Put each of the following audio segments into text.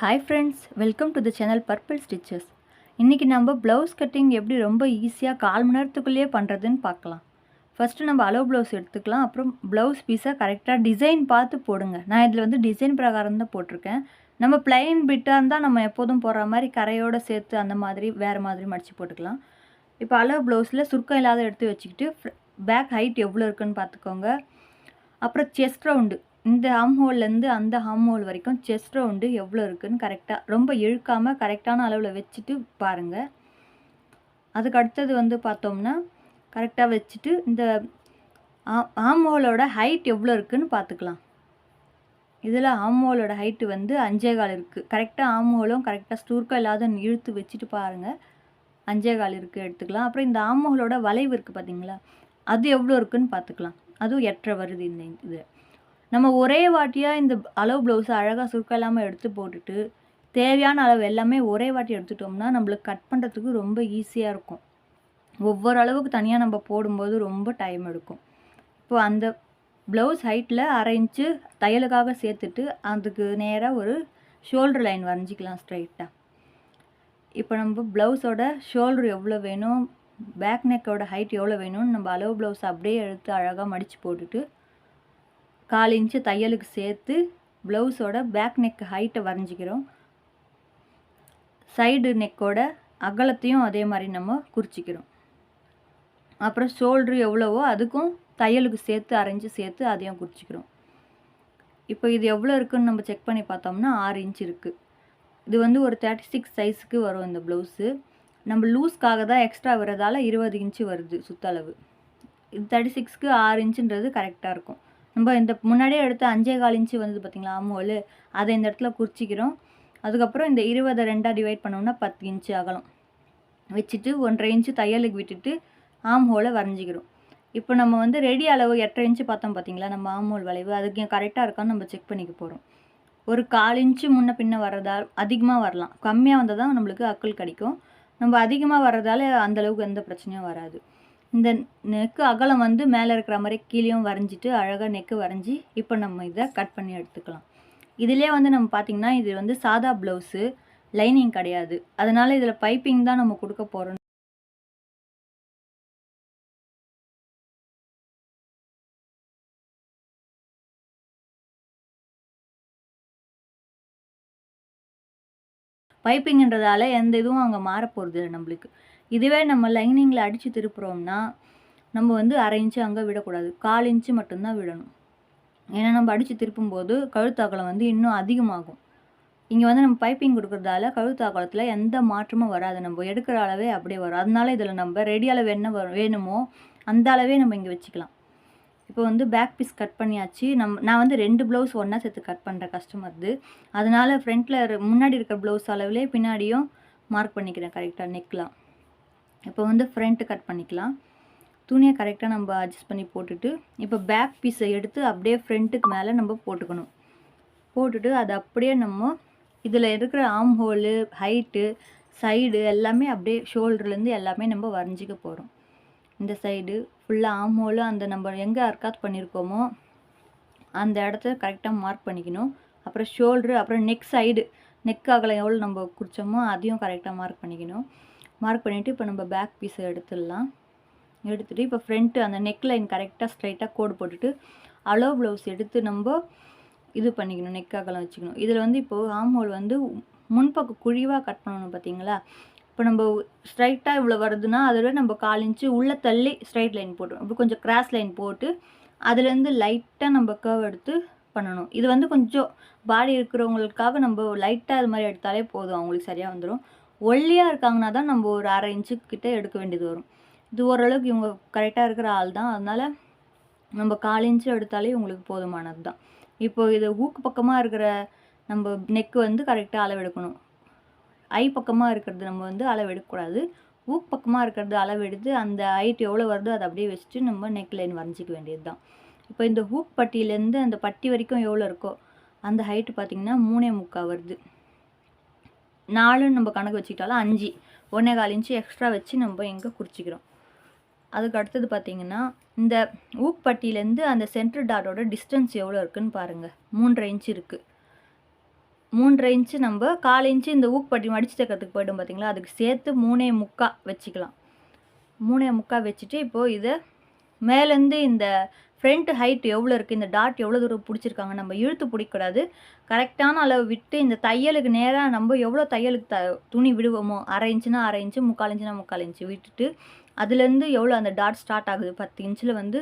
Hi friends, welcome to the channel Purple Stitches. இன்னைக்கு நம்ம blouse cutting எப்படி ரொம்ப ஈஸியாக 1/4 மணி நேரத்துக்குள்ளேயே பண்ணுறதுன்னு பார்க்கலாம். ஃபஸ்ட்டு நம்ம அளவு ப்ளவுஸ் எடுத்துக்கலாம். அப்புறம் ப்ளவுஸ் பீஸை கரெக்டாக டிசைன் பார்த்து போடுங்க. நான் இதில் வந்து டிசைன் பிரகாரம் தான் போட்டிருக்கேன். நம்ம பிளைன் பிட்டாக இருந்தால் நம்ம எப்போதும் போடுற மாதிரி கரையோடு சேர்த்து அந்த மாதிரி வேறு மாதிரி மடித்து போட்டுக்கலாம். இப்போ அளவு ப்ளவுஸில் சுருக்கம் இல்லாத எடுத்து வச்சுக்கிட்டு பேக் ஹைட் எவ்வளோ இருக்குன்னு பார்த்துக்கோங்க. அப்புறம் செஸ்ட் ரவுண்டு இந்த ஆம் ஹோல்லேருந்து அந்த ஆம் ஹோல் வரைக்கும் செஸ்ட் ரவுண்டு எவ்வளோ இருக்குதுன்னு கரெக்டாக ரொம்ப இழுக்காமல் கரெக்டான அளவில் வச்சுட்டு பாருங்கள். அதுக்கு அடுத்தது வந்து பார்த்தோம்னா கரெக்டாக வச்சுட்டு இந்த ஆம் ஹோலோட ஹைட் எவ்வளோ இருக்குதுன்னு பார்த்துக்கலாம். இதில் ஆம் ஹோலோட ஹைட்டு வந்து 5.25 இருக்குது. கரெக்டாக ஆம் ஹோலும் கரெக்டாக ஸ்டூர்க்கம் இல்லாத இழுத்து வச்சுட்டு பாருங்கள். 5.25 இருக்குது எடுத்துக்கலாம். அப்புறம் இந்த ஆம் ஹோலோட வளைவு இருக்குது பார்த்தீங்களா, அது எவ்வளோ இருக்குதுன்னு பார்த்துக்கலாம். அதுவும் 8.5 வருது. இந்த இது நம்ம ஒரே வாட்டியாக இந்த அளவு ப்ளவுஸை அழகாக சுருக்கம் இல்லாமல் எடுத்து போட்டுட்டு தேவையான அளவு எல்லாமே ஒரே வாட்டி எடுத்துட்டோம்னா நம்மளுக்கு கட் பண்ணுறதுக்கு ரொம்ப ஈஸியாக இருக்கும். ஒவ்வொரு அளவுக்கு தனியாக நம்ம போடும்போது ரொம்ப டைம் எடுக்கும். இப்போது அந்த ப்ளவுஸ் ஹைட்டில் 1/2 இன்ச்சு தையலுக்காக சேர்த்துட்டு அதுக்கு நேராக ஒரு ஷோல்டர் லைன் வரைஞ்சிக்கலாம் ஸ்ட்ரைட்டாக. இப்போ நம்ம ப்ளவுஸோட ஷோல்டர் எவ்வளோ வேணும், பேக் நெக்கோட ஹைட் எவ்வளோ வேணும்னு நம்ம அளவு ப்ளவுஸ் அப்படியே எடுத்து அழகாக மடித்து போட்டுட்டு 1/4 இன்ச்சு தையலுக்கு சேர்த்து ப்ளவுஸோட பேக் நெக் ஹைட்டை வரைஞ்சிக்கிறோம். சைடு நெக்கோட அகலத்தையும் அதே மாதிரி நம்ம குறிச்சிக்கிறோம். அப்புறம் ஷோல்ட்ரு எவ்வளவோ அதுக்கும் தையலுக்கு சேர்த்து 1/2 இன்ச்சு சேர்த்து அதையும் குறிச்சிக்கிறோம். இப்போ இது எவ்வளோ இருக்குதுன்னு நம்ம செக் பண்ணி பார்த்தோம்னா 6 இன்ச்சு இருக்குது. இது வந்து ஒரு 36 சைஸுக்கு வரும் இந்த ப்ளவுஸு. நம்ம லூஸ்க்காக தான் எக்ஸ்ட்ரா வரதால் 20 இன்ச்சு வருது சுற்றளவு. இது 36க்கு 6 இன்ச்சுன்றது கரெக்டாக இருக்கும். நம்ம இந்த முன்னாடியே எடுத்து 5.25 இன்ச்சு வந்தது பார்த்திங்களா ஆம் ஹோல், அதை இந்த இடத்துல குறிச்சிக்கிறோம். அதுக்கப்புறம் இந்த 20 2ஆக டிவைட் பண்ணோம்னா 10 இன்ச்சு அகலம் வச்சுட்டு 1.5 இன்ச்சு தையலுக்கு விட்டுட்டு ஆம் ஹோலை வரைஞ்சிக்கிறோம். இப்போ நம்ம வந்து ரெடி அளவு 8.5 இன்ச்சு பார்த்தோம் பார்த்திங்களா நம்ம ஆம் ஹோல் வளைவு, அதுக்கு கரெக்டாக இருக்கான்னு நம்ம செக் பண்ணிக்க போகிறோம். ஒரு 1/4 இன்ச்சு முன்ன பின்ன வர்றதால் அதிகமாக வரலாம், கம்மியாக வந்தால் தான் நம்மளுக்கு அக்கல் கிடைக்கும். நம்ம அதிகமாக வர்றதால அந்தளவுக்கு எந்த பிரச்சனையும் வராது. இந்த நெக்கு அகலம் வந்து மேலே இருக்கிற மாதிரி கீழேயும் வரைஞ்சிட்டு அழகாக நெக்கு வரைஞ்சி இப்போ நம்ம இதை கட் பண்ணி எடுத்துக்கலாம். இதிலே வந்து நம்ம பார்த்திங்கன்னா இது வந்து சாதா ப்ளவுஸு, லைனிங் கிடையாது. அதனால் இதில் பைப்பிங் தான் நம்ம கொடுக்க போகிறோம். பைப்பிங்கன்றதால எந்த இதுவும் அங்கே மாற போகிறது இல்லை நம்மளுக்கு. இதுவே நம்ம லைனிங்கில் அடித்து திருப்புறோம்னா நம்ம வந்து 1/2 இன்ச்சு அங்கே விடக்கூடாது, 1/4 இன்ச்சு மட்டும்தான் விடணும். ஏன்னா நம்ம அடித்து திருப்பும்போது கழுத்து அகலம் வந்து இன்னும் அதிகமாகும். இங்கே வந்து நம்ம பைப்பிங் கொடுக்குறதால கழுத்து அகலத்தில் எந்த மாற்றமும் வராது, நம்ம எடுக்கிற அளவே அப்படியே வரும். அதனால இதில் நம்ம ரெடி அளவு என்ன வேணுமோ அந்த அளவே நம்ம இங்கே வச்சுக்கலாம். இப்போ வந்து பேக் பீஸ் கட் பண்ணியாச்சு. நான் வந்து 2 ப்ளவுஸ் ஒன்றா சேர்த்து கட் பண்ணுறேன் கஸ்டமர்து. அதனால் ஃப்ரண்ட்டில் முன்னாடி இருக்கிற ப்ளவுஸ் அளவுலேயே பின்னாடியும் மார்க் பண்ணிக்கிறேன் கரெக்டாக நெக்லாம். இப்போ வந்து ஃப்ரண்ட்டு கட் பண்ணிக்கலாம். துணியை கரெக்டாக நம்ம அட்ஜஸ்ட் பண்ணி போட்டுட்டு இப்போ பேக் பீஸை எடுத்து அப்படியே ஃப்ரண்ட்டுக்கு மேலே நம்ம போட்டுக்கணும். போட்டுட்டு அது அப்படியே நம்ம இதில் இருக்கிற ஆம் ஹோலு, ஹைட்டு, சைடு எல்லாமே அப்படியே ஷோல்டர்லேருந்து எல்லாமே நம்ம வரைஞ்சிக்க போகிறோம். இந்த சைடு ஃபுல்லாக ஆம் ஹோலு அந்த நம்ம எங்கே அர்க்காத் பண்ணியிருக்கோமோ அந்த இடத்த கரெக்டாக மார்க் பண்ணிக்கணும். அப்புறம் ஷோல்ட்ரு, அப்புறம் நெக் சைடு, நெக் அகலம் எவ்வளோ நம்ம குறித்தோமோ அதையும் கரெக்டாக மார்க் பண்ணிக்கணும். மார்க் பண்ணிவிட்டு இப்போ நம்ம பேக் பீஸை எடுத்துடலாம். எடுத்துகிட்டு இப்போ ஃப்ரண்ட்டு அந்த நெக் லைன் கரெக்டாக ஸ்ட்ரைட்டாக கோடு போட்டுட்டு அளவு ப்ளவுஸ் எடுத்து நம்ம இது பண்ணிக்கணும், நெக் அகலம் வச்சுக்கணும். இதில் வந்து இப்போது ஆம் ஹோல் வந்து முன்பக்கம் குழிவாக கட் பண்ணணும் பார்த்தீங்களா. இப்போ நம்ம ஸ்ட்ரைட்டாக இவ்வளோ வருதுன்னா அதில் நம்ம 1/4 இன்ச்சு உள்ளே தள்ளி ஸ்ட்ரைட் லைன் போட்டுரும். அப்படி கொஞ்சம் கிராஸ் லைன் போட்டு அதுலேருந்து லைட்டாக நம்ம கர்வ் எடுத்து பண்ணணும். இது வந்து கொஞ்சம் பாடி இருக்கிறவங்களுக்காக நம்ம லைட்டாக இது மாதிரி எடுத்தாலே போதும், அவங்களுக்கு சரியாக வந்துடும். ஒல்லியாக இருக்காங்கன்னா தான் நம்ம ஒரு 1/2 இன்ச்சுக்கிட்ட எடுக்க வேண்டியது வரும். இது ஓரளவுக்கு இவங்க கரெக்டாக இருக்கிற ஆள் தான், அதனால் நம்ம 1/4 இன்ச்சு எடுத்தாலே உங்களுக்கு போதுமானது தான். இப்போது இது ஊக்கு பக்கமாக இருக்கிற நம்ம நெக்கு வந்து கரெக்டாக அளவு எடுக்கணும். ஐ பக்கமாக இருக்கிறது நம்ம வந்து அளவு எடுக்கக்கூடாது. ஊக்கு பக்கமாக இருக்கிறது அளவு எடுத்து அந்த ஹைட் எவ்வளோ வருதோ அதை அப்படியே வச்சுட்டு நம்ம நெக் லைன் வரைஞ்சிக்க வேண்டியது தான். இப்போ இந்த ஹூக் பட்டியிலேருந்து அந்த பட்டி வரைக்கும் எவ்வளோ இருக்கோ அந்த ஹைட்டு பார்த்திங்கன்னா 3.25 வருது. 4 நம்ம கணக்கு வச்சுக்கிட்டாலும் 5, 1.25 இன்ச்சு எக்ஸ்ட்ரா வச்சு நம்ம எங்கே குறிச்சிக்கிறோம். அதுக்கு அடுத்தது பார்த்திங்கன்னா இந்த ஊக் பட்டியிலேருந்து அந்த சென்டர் டாட்டோட டிஸ்டன்ஸ் எவ்வளோ இருக்குதுன்னு பாருங்கள். 3.5 இன்ச்சு இருக்குது. 3.5 இன்ச்சு நம்ம 1/4 இன்ச்சு இந்த ஊக்குப்பட்டி மடிச்சு தைக்கிறதுக்கு போய்டும் பார்த்தீங்களா, அதுக்கு சேர்த்து 3.25 வச்சுக்கலாம். 3.25 வச்சுட்டு இப்போது இதை மேலேருந்து இந்த ஃப்ரண்ட் ஹைட் எவ்வளோ இருக்குது, இந்த டாட் எவ்வளோ தூரம் பிடிச்சிருக்காங்க, நம்ம இழுத்து பிடிக்கக்கூடாது. கரெக்டான அளவு விட்டு இந்த தையலுக்கு நேராக நம்ம எவ்வளோ தையலுக்கு துணி விடுவோமோ 1/2 இன்ச்சுனா 1/2 இன்ச்சு, 3/4 இன்ச்சுனா 3/4 இன்ச்சு விட்டுட்டு அதுலேருந்து எவ்வளோ அந்த டாட் ஸ்டார்ட் ஆகுது, 10 இன்ச்சில் வந்து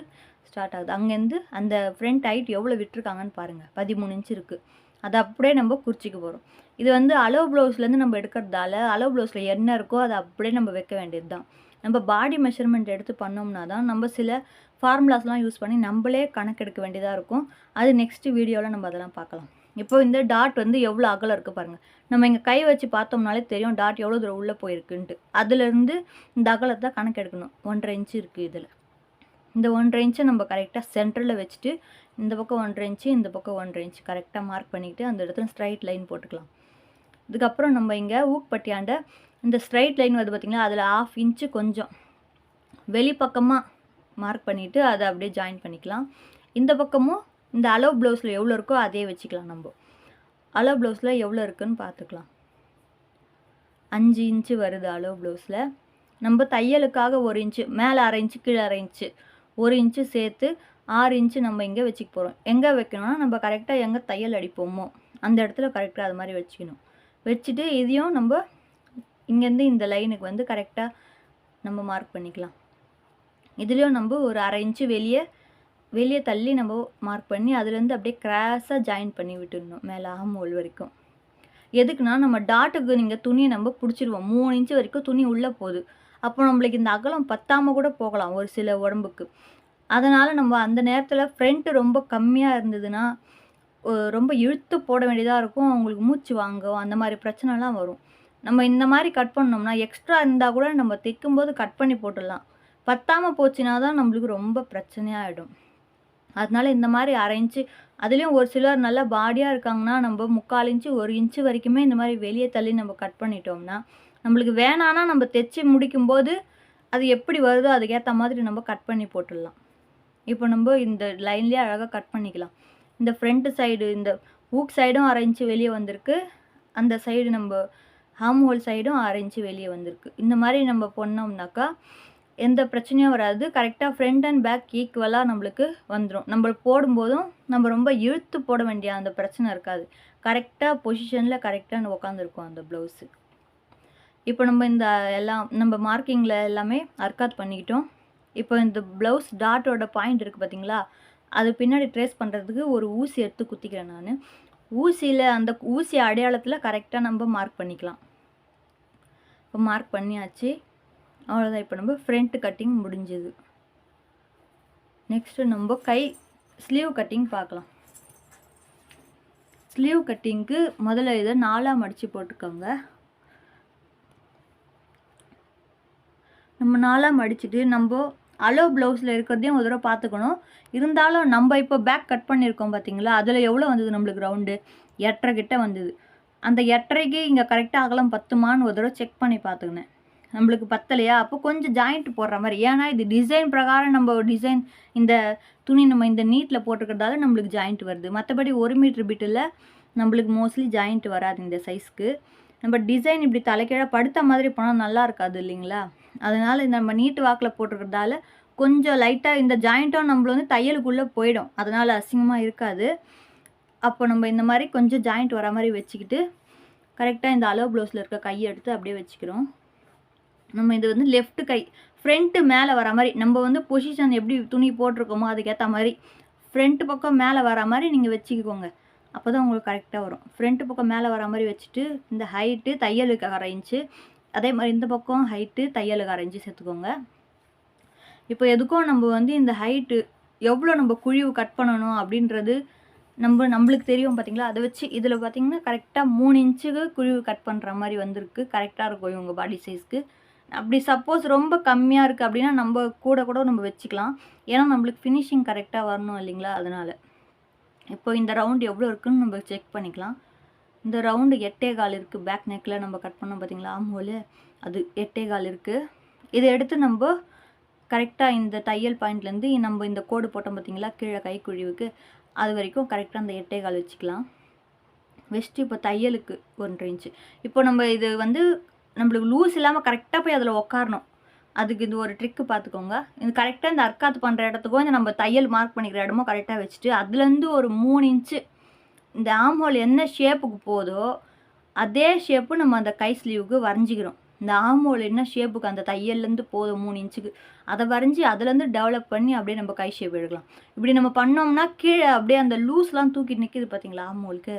ஸ்டார்ட் ஆகுது. அங்கேருந்து அந்த ஃப்ரண்ட் ஹைட் எவ்வளோ விட்டுருக்காங்கன்னு பாருங்கள், 13 இன்ச்சு இருக்குது. அதை அப்படியே நம்ம குறிச்சிக்க போகிறோம். இது வந்து அளவு ப்ளவுஸ்லேருந்து நம்ம எடுக்கிறதால அளவு ப்ளவுஸில் என்ன இருக்கோ அதை அப்படியே நம்ம வைக்க வேண்டியது தான். நம்ம பாடி மெஷர்மெண்ட் எடுத்து பண்ணோம்னா தான் நம்ம சில ஃபார்முலாஸ்லாம் யூஸ் பண்ணி நம்மளே கணக்கெடுக்க வேண்டியதாக இருக்கும். அது நெக்ஸ்ட்டு வீடியோவில் நம்ம அதெல்லாம் பார்க்கலாம். இப்போ இந்த டாட் வந்து எவ்வளோ அகலம் இருக்குது பாருங்கள். நம்ம இங்கே கை வச்சு பார்த்தோம்னாலே தெரியும் டாட் எவ்வளோ தூரம் உள்ளே போயிருக்குன்ட்டு. அதுலேருந்து இந்த அகலத்தை கணக்கெடுக்கணும். 1.5 இன்ச்சு இருக்குது இதில். இந்த 1.5 இன்ச்சை நம்ம கரெக்டாக சென்டரில் வச்சுட்டு இந்த பக்கம் 1.5 இன்ச்சு, இந்த பக்கம் 1.5 இன்ச்சு கரெக்டாக மார்க் பண்ணிவிட்டு அந்த இடத்துல ஸ்ட்ரைட் லைன் போட்டுக்கலாம். இதுக்கப்புறம் நம்ம இங்கே ஊக்குப்பட்டியாண்ட இந்த ஸ்ட்ரைட் லைன் வந்து பார்த்திங்கன்னா அதில் 1/2 இன்ச்சு கொஞ்சம் வெளிப்பக்கமாக மார்க் பண்ணிவிட்டு அதை அப்படியே ஜாயின் பண்ணிக்கலாம். இந்த பக்கமும் இந்த அளவு ப்ளவுஸில் எவ்வளோ இருக்கோ அதே வச்சுக்கலாம். நம்ம அளவு ப்ளவுஸில் எவ்வளோ இருக்குதுன்னு பார்த்துக்கலாம். 5 இன்ச்சு வருது அளவு ப்ளவுஸில். நம்ம தையலுக்காக 1 இன்ச்சு மேலே 1/2 இன்ச்சு கீழே 1/2 இன்ச்சு 1 இன்ச்சு சேர்த்து 6 இன்ச்சு நம்ம இங்கே வச்சுக்க போகிறோம். எங்கே வைக்கணும்னா நம்ம கரெக்டாக எங்கே தையல் அடிப்போமோ அந்த இடத்துல கரெக்டாக அது மாதிரி வச்சுக்கணும். வச்சுட்டு இதையும் நம்ம இங்கேருந்து இந்த லைனுக்கு வந்து கரெக்டாக நம்ம மார்க் பண்ணிக்கலாம். இதுலேயும் நம்ம ஒரு 1/2 இன்ச்சு வெளியே தள்ளி நம்ம மார்க் பண்ணி அதுலேருந்து அப்படியே கிராஸாக ஜாயின் பண்ணி விட்டுடணும் மேலே ஆம் ஹோல் வரைக்கும். எதுக்குன்னா நம்ம டாட்டுக்கு நீங்கள் துணியை நம்ம பிடிச்சிருவோம். 3 இன்ச்சு வரைக்கும் துணி உள்ளே போகுது. அப்போ நம்மளுக்கு இந்த அகலம் பத்தாமல் கூட போகலாம் ஒரு சில உடம்புக்கு. அதனால் நம்ம அந்த நேரத்தில் ஃப்ரண்ட்டு ரொம்ப கம்மியாக இருந்ததுன்னா ரொம்ப இழுத்து போட வேண்டியதாக இருக்கும். அவங்களுக்கு மூச்சு வாங்கும், அந்த மாதிரி பிரச்சனைலாம் வரும். நம்ம இந்த மாதிரி கட் பண்ணோம்னா எக்ஸ்ட்ரா இருந்தால் கூட நம்ம தைக்கும்போது கட் பண்ணி போட்டுடலாம். பத்தாமல் போச்சுன்னா தான் நம்மளுக்கு ரொம்ப பிரச்சனையாகிடும். அதனால் இந்த மாதிரி 1/2 இன்ச்சு அதுலேயும் ஒரு சிலர் நல்லா பாடியாக இருக்காங்கன்னா நம்ம 3/4 இன்ச்சு 1 இன்ச்சு வரைக்குமே இந்த மாதிரி வெளியே தள்ளி நம்ம கட் பண்ணிட்டோம்னா நம்மளுக்கு வேணான்னா நம்ம தைச்சி முடிக்கும்போது அது எப்படி வருதோ அதுக்கேற்ற மாதிரி நம்ம கட் பண்ணி போட்டுடலாம். இப்போ நம்ம இந்த லைன்லேயே அழகாக கட் பண்ணிக்கலாம். இந்த ஃப்ரண்ட்டு சைடு இந்த ஊக் சைடும் 1/2 இன்ச்சு வெளியே வந்திருக்கு. அந்த சைடு நம்ம ஆம் ஹோல் சைடும் 1/2 இன்ச்சு வெளியே வந்திருக்கு. இந்த மாதிரி நம்ம பண்ணோம்னாக்கா எந்த பிரச்சனையும் வராது. கரெக்டாக ஃப்ரண்ட் அண்ட் பேக் ஈக்குவலாக நம்மளுக்கு வந்துடும். நம்ம போடும்போதும் நம்ம ரொம்ப இழுத்து போட வேண்டிய அந்த பிரச்சனை இருக்காது. கரெக்டாக பொசிஷனில் கரெக்டாக உட்காந்துருக்கும் அந்த ப்ளவுஸு. இப்போ நம்ம இந்த எல்லாம் நம்ம மார்க்கிங்கில் எல்லாமே அர்க்காத் பண்ணிக்கிட்டோம். இப்போ இந்த ப்ளவுஸ் டாட்டோட பாயிண்ட் இருக்குது பார்த்தீங்களா, அது பின்னாடி ட்ரேஸ் பண்ணுறதுக்கு ஒரு ஊசி எடுத்து குத்திக்கிறேன் நான். ஊசியில் அந்த ஊசி அடையாளத்தில் கரெக்டாக நம்ம மார்க் பண்ணிக்கலாம். இப்போ மார்க் பண்ணியாச்சு. அவ்வளோதான். இப்போ நம்ம ஃப்ரண்ட் கட்டிங் முடிஞ்சுது. நெக்ஸ்ட்டு நம்ம ஸ்லீவ் கட்டிங் பார்க்கலாம். ஸ்லீவ் கட்டிங்க்கு முதல்ல இதை 4ஆக மடித்து போட்டுக்கோங்க. நம்ம 4ஆக மடிச்சுட்டு நம்ம அளவு ப்ளவுஸில் இருக்கிறதையும் ஒரு தடவை பார்த்துக்கணும். இருந்தாலும் நம்ம இப்போ பேக் கட் பண்ணியிருக்கோம் பார்த்தீங்களா, அதில் எவ்வளோ வந்தது நம்மளுக்கு ரவுண்டு 8.5 கிட்ட வந்தது. அந்த 8.5க்கு இங்கே கரெக்டாக அகலம் 10மான்னு ஒரு தடவை செக் பண்ணி பார்த்துக்கினேன். நம்மளுக்கு பத்தலையா, அப்போ கொஞ்சம் ஜாயிண்ட் போடுற மாதிரி. ஏன்னா இது டிசைன் பிரகாரம் நம்ம டிசைன் இந்த துணி நம்ம இந்த நீட்டில் போட்டுக்கிறதால நம்மளுக்கு ஜாயிண்ட் வருது. மற்றபடி 1 மீட்டர் பிட்டில் நம்மளுக்கு மோஸ்ட்லி ஜாயிண்ட் வராது இந்த சைஸ்க்கு. நம்ம டிசைன் இப்படி தலைக்கீழ படுத்த மாதிரி போனால் நல்லா இருக்காது இல்லைங்களா. அதனால் இந்த நம்ம நீட்டு வாக்கில் போட்டுக்கிறதால கொஞ்சம் லைட்டாக இந்த ஜாயிண்ட்டும் நம்மள வந்து தையலுக்குள்ளே போயிடும். அதனால் அசிங்கமாக இருக்காது. அப்போ நம்ம இந்த மாதிரி கொஞ்சம் ஜாயிண்ட் வர மாதிரி வச்சுக்கிட்டு கரெக்டாக இந்த அளவு ப்ளவுஸில் இருக்க கையை எடுத்து அப்படியே வச்சுக்கிறோம். நம்ம இது வந்து லெஃப்ட் கை ஃப்ரண்ட்டு மேலே வர மாதிரி நம்ம வந்து பொசிஷன் எப்படி துணி போட்டிருக்கோமோ அதுக்கேற்ற மாதிரி ஃப்ரண்ட்டு பக்கம் மேலே வர மாதிரி நீங்கள் வச்சுக்கோங்க. அப்போ தான் உங்களுக்கு கரெக்டாக வரும். ஃப்ரண்ட்டு பக்கம் மேலே வர மாதிரி வச்சுட்டு இந்த ஹைட்டு தையலுக்கு 1/2 இன்ச்சு, அதே மாதிரி இந்த பக்கம் ஹைட்டு தையலுக்கு 1/2 இன்ச்சு சேர்த்துக்கோங்க. இப்போ எதுக்கும் நம்ம வந்து இந்த ஹைட்டு எவ்வளோ நம்ம குழிவு கட் பண்ணணும் அப்படின்றது நம்மளுக்கு தெரியும் பார்த்தீங்களா. அதை வச்சு இதில் பார்த்தீங்கன்னா கரெக்டாக 3 இன்ச்சுக்கு குழிவு கட் பண்ணுற மாதிரி வந்திருக்கு. கரெக்டாக இருக்கும் இவங்க பாடி சைஸ்க்கு. அப்படி சப்போஸ் ரொம்ப கம்மியாக இருக்குது அப்படின்னா நம்ம கூட நம்ம வச்சுக்கலாம். ஏன்னா நம்மளுக்கு ஃபினிஷிங் கரெக்டாக வரணும் இல்லைங்களா. அதனால் இப்போ இந்த ரவுண்டு எவ்வளோ இருக்குதுன்னு நம்ம செக் பண்ணிக்கலாம். இந்த ரவுண்டு 8.25 இருக்குது. பேக் நெக்கில் நம்ம கட் பண்ணோம் பார்த்தீங்களா ஆம் ஹோல், அது 8.25 இருக்குது. இதை எடுத்து நம்ம கரெக்டாக இந்த தையல் பாயிண்ட்லேருந்து நம்ம இந்த கோடு போட்டோம் பார்த்தீங்களா கீழே கைக்குழிவுக்கு, அது வரைக்கும் கரெக்டாக அந்த 8.25 வச்சுக்கலாம். வெஸ்ட்டு இப்போ தையலுக்கு 1.5 இன்ச்சு. இப்போ நம்ம இது வந்து நம்மளுக்கு லூஸ் இல்லாமல் கரெக்டாக போய் அதில் உட்காரணும். அதுக்கு இது ஒரு ட்ரிக்கு பார்த்துக்கோங்க. இது கரெக்டாக இந்த அர்க்காத்து பண்ணுற இடத்துக்கும் இந்த நம்ம தையல் மார்க் பண்ணிக்கிற இடமோ கரெக்டாக வச்சுட்டு அதுலேருந்து ஒரு 3 இன்ச்சு இந்த ஆம் ஹோல் என்ன ஷேப்புக்கு போதோ அதே ஷேப்பு நம்ம அந்த கை ஸ்லீவுக்கு வரைஞ்சிக்கிறோம். இந்த ஆம் ஹோல் என்ன ஷேப்புக்கு அந்த தையல்லேருந்து போதும் 3 இன்ச்சுக்கு அதை வரைஞ்சி அதுலேருந்து டெவலப் பண்ணி அப்படியே நம்ம கை ஷேப் எடுக்கலாம். இப்படி நம்ம பண்ணோம்னா கீழே அப்படியே அந்த லூஸ்லாம் தூக்கிட்டு நிற்கிது பார்த்தீங்களா ஆம் ஹோலுக்கு,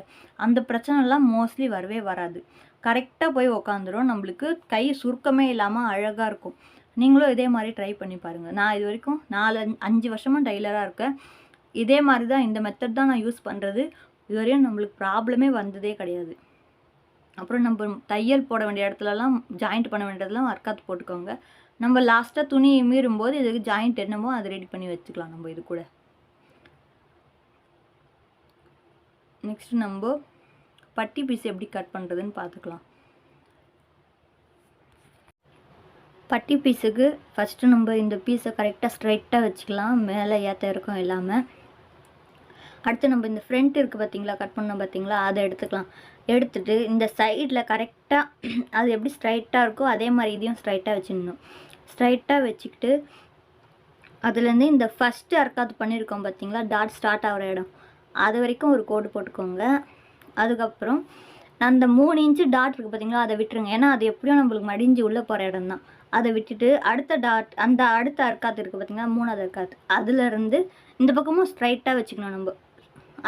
அந்த பிரச்சனைலாம் மோஸ்ட்லி வரவே வராது. கரெக்டாக போய் உக்காந்துரும். நம்மளுக்கு கை சுருக்கமே இல்லாமல் அழகாக இருக்கும். நீங்களும் இதே மாதிரி ட்ரை பண்ணி பாருங்கள். நான் இது வரைக்கும் 4-5 வருஷமாக டெய்லராக இருக்கேன். இதே மாதிரி தான் இந்த மெத்தட் தான் நான் யூஸ் பண்ணுறது. இதுவரையும் நம்மளுக்கு ப்ராப்ளமே வந்ததே கிடையாது. அப்புறம் நம்ம தையல் போட வேண்டிய இடத்துலலாம் ஜாயிண்ட் பண்ண வேண்டியதெல்லாம் அர்க்காத்து போட்டுக்கோங்க. நம்ம லாஸ்ட்டாக துணி மீறும்போது இதுக்கு ஜாயிண்ட் என்னமோ அதை ரெடி பண்ணி வச்சுக்கலாம் நம்ம இது கூட. நெக்ஸ்ட் நம்ம பட்டி பீஸ் எப்படி கட் பண்ணுறதுன்னு பார்த்துக்கலாம். பட்டி பீஸுக்கு ஃபஸ்ட்டு நம்ம இந்த பீஸை கரெக்டாக ஸ்ட்ரைட்டாக வச்சுக்கலாம், மேலே ஏற்ற இருக்கும் இல்லாமல். அடுத்து நம்ம இந்த ஃப்ரண்ட் இருக்குது பார்த்தீங்களா, கட் பண்ணோம் பார்த்தீங்களா, அதை எடுத்துக்கலாம். எடுத்துகிட்டு இந்த சைடில் கரெக்டாக அது எப்படி ஸ்ட்ரைட்டாக இருக்கோ அதே மாதிரி இதையும் ஸ்ட்ரைட்டாக வச்சுக்கணும். ஸ்ட்ரைட்டாக வச்சுக்கிட்டு அதுலேருந்து இந்த ஃபஸ்ட்டு அர்க்காத்து பண்ணியிருக்கோம் பார்த்தீங்களா, டாட் ஸ்டார்ட் ஆகிற இடம் அது வரைக்கும் ஒரு கோடு போட்டுக்கோங்க. அதுக்கப்புறம் அந்த 3 இன்ச்சு டாட் இருக்குது பார்த்தீங்களா, அதை விட்டுருங்க. ஏன்னா அது எப்படியும் நம்மளுக்கு மடிஞ்சு உள்ளே போகிற இடம் தான். அதை விட்டுட்டு அடுத்த டாட் அந்த அடுத்த அர்க்காத்து இருக்குது பார்த்தீங்களா, 3வது அர்க்காத்து அதுலேருந்து இந்த பக்கமும் ஸ்ட்ரைட்டாக வச்சுக்கணும். நம்ம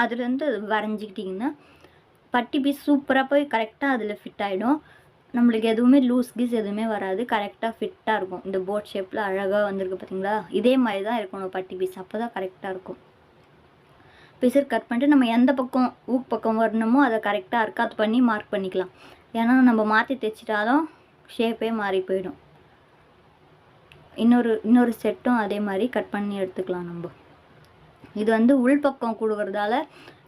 அதுலேருந்து வரைஞ்சிக்கிட்டிங்கன்னா பட்டி பீஸ் சூப்பராக போய் கரெக்டாக அதில் ஃபிட் ஆகிடும். நம்மளுக்கு எதுவுமே லூஸ் கீஸ் எதுவுமே வராது, கரெக்டாக ஃபிட்டாக இருக்கும். இந்த போட் ஷேப்பில் அழகாக வந்திருக்கு பார்த்தீங்களா, இதே மாதிரி தான் இருக்கணும் பட்டி பீஸ், அப்போ தான் கரெக்டாக இருக்கும். பீஸர் கட் பண்ணிட்டு நம்ம எந்த பக்கம் ஊக் பக்கம் வரணுமோ அதை கரெக்டாக அர்க்காத்து பண்ணி மார்க் பண்ணிக்கலாம். ஏன்னா நம்ம மாற்றி தைச்சிட்டாலும் ஷேப்பே மாறி போயிடும். இன்னொரு செட்டும் அதே மாதிரி கட் பண்ணி எடுத்துக்கலாம். நம்ம இது வந்து உள்பக்கம் கொடுக்கறதால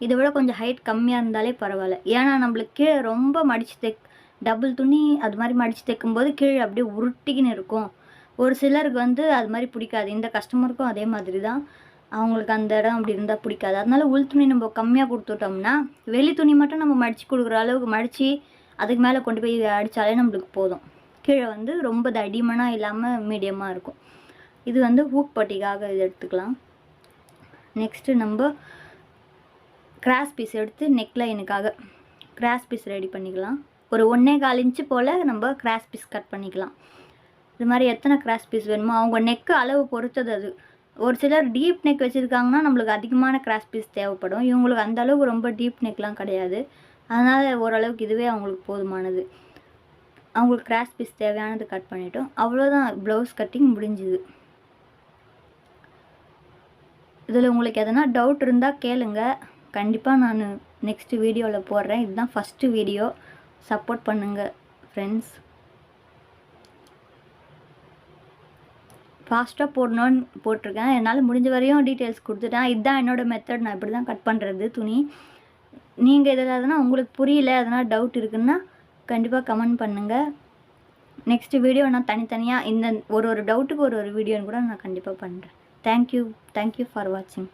இதை விட கொஞ்சம் ஹைட் கம்மியாக இருந்தாலே பரவாயில்ல. ஏன்னா நம்மளுக்கு கீழே ரொம்ப மடித்து டபுள் துணி அது மாதிரி மடித்து தைக்கும்போது கீழே அப்படியே உருட்டிக்கின்னு இருக்கும். ஒரு சிலருக்கு வந்து அது மாதிரி பிடிக்காது. இந்த கஸ்டமருக்கும் அதே மாதிரி தான், அவங்களுக்கு அந்த இடம் அப்படி இருந்தால் பிடிக்காது. அதனால உள் துணி நம்ம கம்மியாக கொடுத்துட்டோம்னா வெளி துணி மட்டும் நம்ம மடித்து கொடுக்குற அளவுக்கு மடித்து அதுக்கு மேலே கொண்டு போய் அடித்தாலே நம்மளுக்கு போதும். கீழே வந்து ரொம்ப தடிமனாக இல்லாமல் மீடியமாக இருக்கும். இது வந்து ஹூக் பட்டிக்காக இது எடுத்துக்கலாம். நெக்ஸ்ட்டு நம்ம கிராஸ் பீஸ் எடுத்து நெக்லைனுக்காக கிராஸ் பீஸ் ரெடி பண்ணிக்கலாம். ஒரு 1.25 இன்ச்சு போல் நம்ம கிராஸ் பீஸ் கட் பண்ணிக்கலாம். இது மாதிரி எத்தனை கிராஸ் பீஸ் வேணுமோ அவங்க நெக்கு அளவு பொறுத்தது அது. ஒரு சிலர் டீப் நெக் வச்சுருக்காங்கன்னா நம்மளுக்கு அதிகமான கிராஸ் பீஸ் தேவைப்படும். இவங்களுக்கு அந்த அளவுக்கு ரொம்ப டீப் நெக்லாம் கிடையாது. அதனால் ஓரளவுக்கு இதுவே அவங்களுக்கு போதுமானது. அவங்களுக்கு கிராஸ் பீஸ் தேவையானது கட் பண்ணிட்டோம். அவ்வளோதான், ப்ளவுஸ் கட்டிங் முடிஞ்சுது. இதில் உங்களுக்கு எதனா டவுட் இருந்தால் கேளுங்க, கண்டிப்பாக நான் நெக்ஸ்ட்டு வீடியோவில் போடுறேன். இதுதான் ஃபஸ்ட்டு வீடியோ, சப்போர்ட் பண்ணுங்கள் ஃப்ரெண்ட்ஸ். ஃபாஸ்ட்டாக போடணுன்னு போட்டிருக்கேன். என்னால் முடிஞ்ச வரையும் டீட்டெயில்ஸ் கொடுத்துட்டேன். இதுதான் என்னோடய மெத்தட், நான் இப்படி தான் கட் பண்ணுறது துணி. நீங்கள் இதில் எதனா உங்களுக்கு புரியல, எதனா டவுட் இருக்குன்னா கண்டிப்பாக கமெண்ட் பண்ணுங்கள். நெக்ஸ்ட்டு வீடியோ நான் தனித்தனியாக இந்த ஒரு டவுட்டுக்கு ஒரு வீடியோன்னு கூட நான் கண்டிப்பாக பண்ணுறேன். தேங்க்யூ ஃபார் வாட்சிங்.